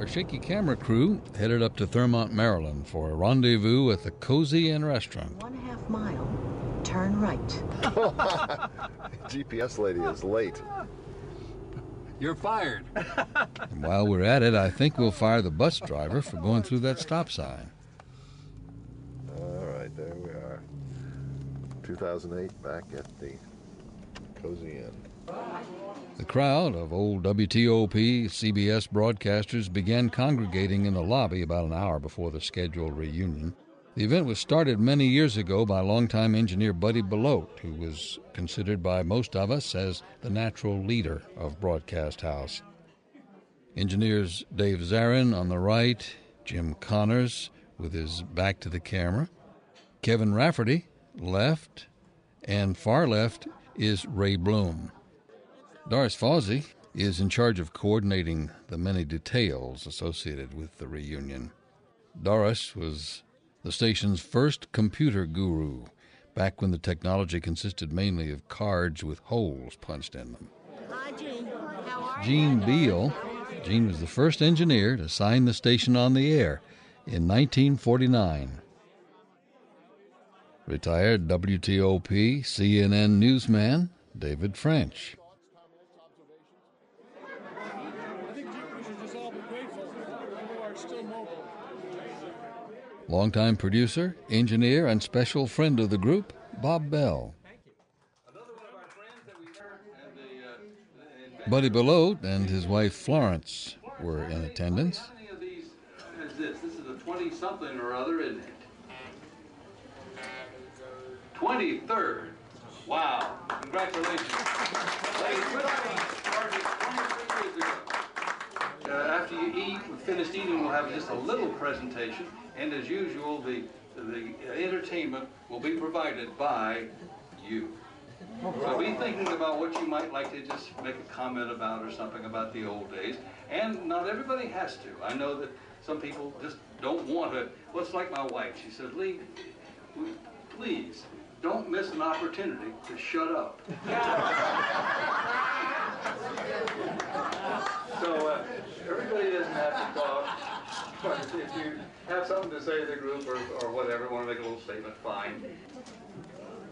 Our shaky camera crew headed up to Thurmont, Maryland for a rendezvous at the Cozy Inn restaurant. 1/2 mile, turn right. GPS lady is late. You're fired. And while we're at it, I think we'll fire the bus driver for going through that stop sign. All right, there we are. 2008, back at the Cozy Inn. The crowd of old WTOP CBS broadcasters began congregating in the lobby about an hour before the scheduled reunion. The event was started many years ago by longtime engineer Buddy Belote, who was considered by most of us as the natural leader of Broadcast House. Engineers Dave Zarin on the right, Jim Connors with his back to the camera, Kevin Rafferty left, and far left is Ray Bloom. Doris Fawsey is in charge of coordinating the many details associated with the reunion. Doris was the station's first computer guru, back when the technology consisted mainly of cards with holes punched in them. Hi, Gene. How are Gene Beal. Gene was the first engineer to sign the station on the air in 1949. Retired WTOP CNN newsman David French. Longtime producer, engineer, and special friend of the group, Bob Bell. Buddy Belote and his wife Florence were in attendance. How many of these is this? This is a 20-something or other, isn't it? 23rd. Wow. Congratulations. Ladies, we started 23 years ago. After you eat, we're finished eating, we'll have just a little presentation. And as usual, the entertainment will be provided by you. So be thinking about what you might like to just make a comment about or something about the old days. And not everybody has to. I know that some people just don't want to. Well, it's like my wife. She says, Lee, please don't miss an opportunity to shut up. So everybody doesn't have to talk. But if you have something to say to the group or whatever, want to make a little statement, fine.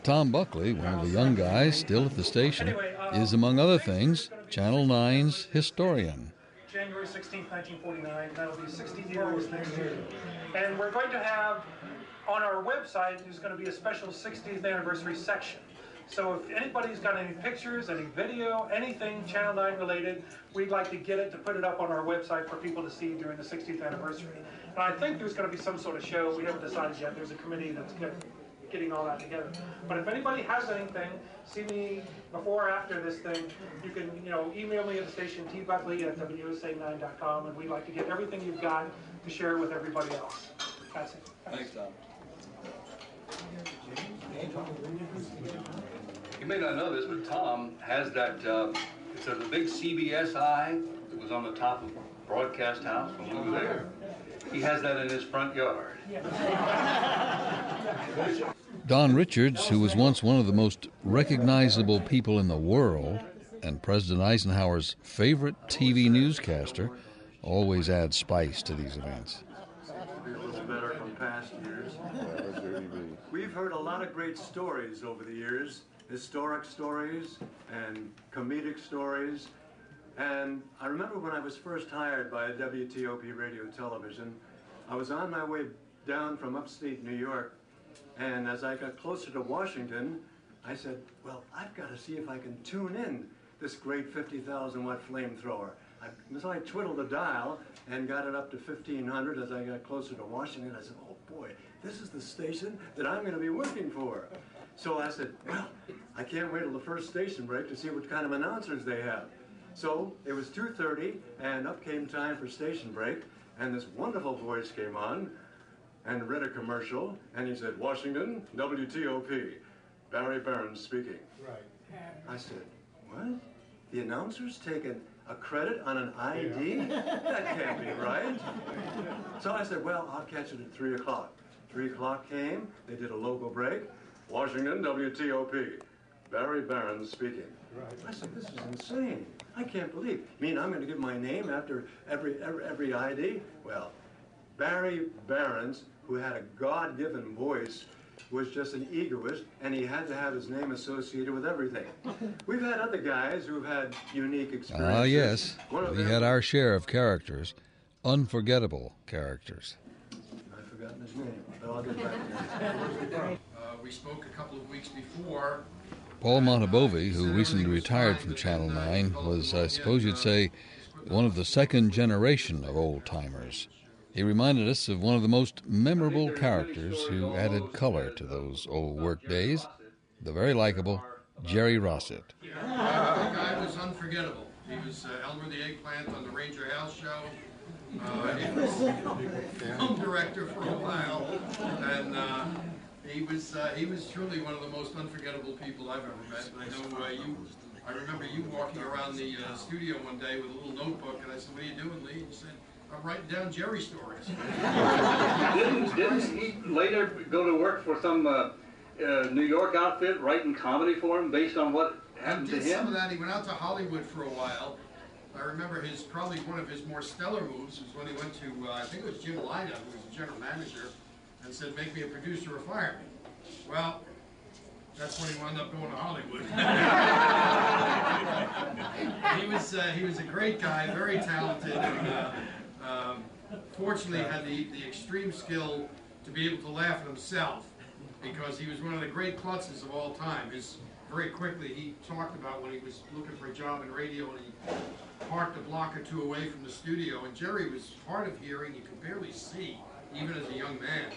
Tom Buckley, one of the young guys still at the station, is, among other things, Channel 9's historian. January 16th, 1949. That'll be 60 years next year. And we're going to have, on our website, there's going to be a special 60th anniversary section. So if anybody's got any pictures, any video, anything Channel 9 related, we'd like to get it to put it up on our website for people to see during the 60th anniversary. And I think there's going to be some sort of show. We haven't decided yet. There's a committee that's getting all that together. But if anybody has anything, see me before or after this thing, you can email me at the station, tbuckley@wosa9.com, and we'd like to get everything you've got to share with everybody else. That's it. Thanks, Tom. You may not know this, but Tom has that, it's a big CBS eye that was on the top of Broadcast House when we were there. He has that in his front yard. Don Richards, who was once one of the most recognizable people in the world and President Eisenhower's favorite TV newscaster, always adds spice to these events. Be a little better from past years. We've heard a lot of great stories over the years, historic stories and comedic stories. And I remember when I was first hired by WTOP Radio Television, I was on my way down from upstate New York, and as I got closer to Washington, I said, well, I've got to see if I can tune in this great 50,000 watt flamethrower. So I twiddled the dial and got it up to 1,500 as I got closer to Washington. I said, oh boy, this is the station that I'm going to be working for. So I said, well, I can't wait till the first station break to see what kind of announcers they have. So it was 2:30, and up came time for station break, and this wonderful voice came on and read a commercial, and he said, Washington, WTOP, Barry Barons speaking. Right. I said, what? The announcer's taking a credit on an ID? That can't be right. So I said, well, I'll catch it at 3 o'clock. 3 o'clock came, they did a local break. Washington, WTOP, Barry Barons speaking. I said, this is insane. I can't believe. You mean I'm going to give my name after every ID? Well, Barry Barons, who had a God-given voice, was just an egoist, and he had to have his name associated with everything. We've had other guys who've had unique experiences. Ah, yes. We had our share of characters, unforgettable characters. I've forgotten his name, but I'll get back to him. We spoke a couple of weeks before. Paul Montebovi, who recently retired from Channel 9, was, I suppose you'd say, one of the second generation of old-timers. He reminded us of one of the most memorable characters who added color to those old work days, the very likable Jerry Rossett. The guy was unforgettable. He was Elmer the Eggplant on the Ranger House show. He was film director for a while, and he was truly one of the most unforgettable people I've ever met. I know I remember you walking around the studio one day with a little notebook, and I said, "What are you doing, Lee?" You said, "I'm writing down Jerry stories." Didn't he later go to work for some New York outfit writing comedy for him based on what happened to him? He did some of that. He went out to Hollywood for a while. I remember probably one of his more stellar moves was when he went to, I think it was Jim Lina, who was the general manager, and said, "Make me a producer or fire me." Well, that's when he wound up going to Hollywood. He was a great guy, very talented, and fortunately had the extreme skill to be able to laugh at himself, because he was one of the great klutzes of all time. Very quickly, he talked about when he was looking for a job in radio and he parked a block or two away from the studio, and Jerry was hard of hearing, he could barely see, even as a young man.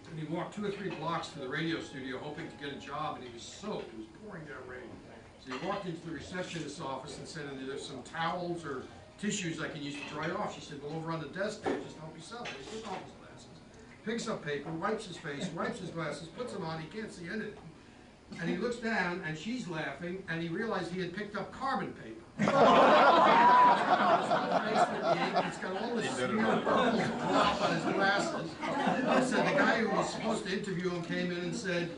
And he walked 2 or 3 blocks to the radio studio hoping to get a job, and he was soaked. It was pouring down rain. So he walked into the receptionist's office and said, "There's some towels or tissues I can use to dry off." She said, "Well, over on the desk there, just help yourself." He took off his glasses, picks up paper, wipes his face, wipes his glasses, puts them on, he can't see anything. And he looks down, and she's laughing, and he realized he had picked up carbon paper. It's got all this smear purple drop on his glasses. He said the guy who was supposed to interview him came in and said,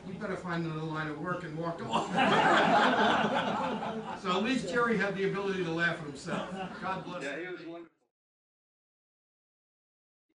"You better find another line of work," and walked off. So at least Jerry had the ability to laugh at himself. God bless him.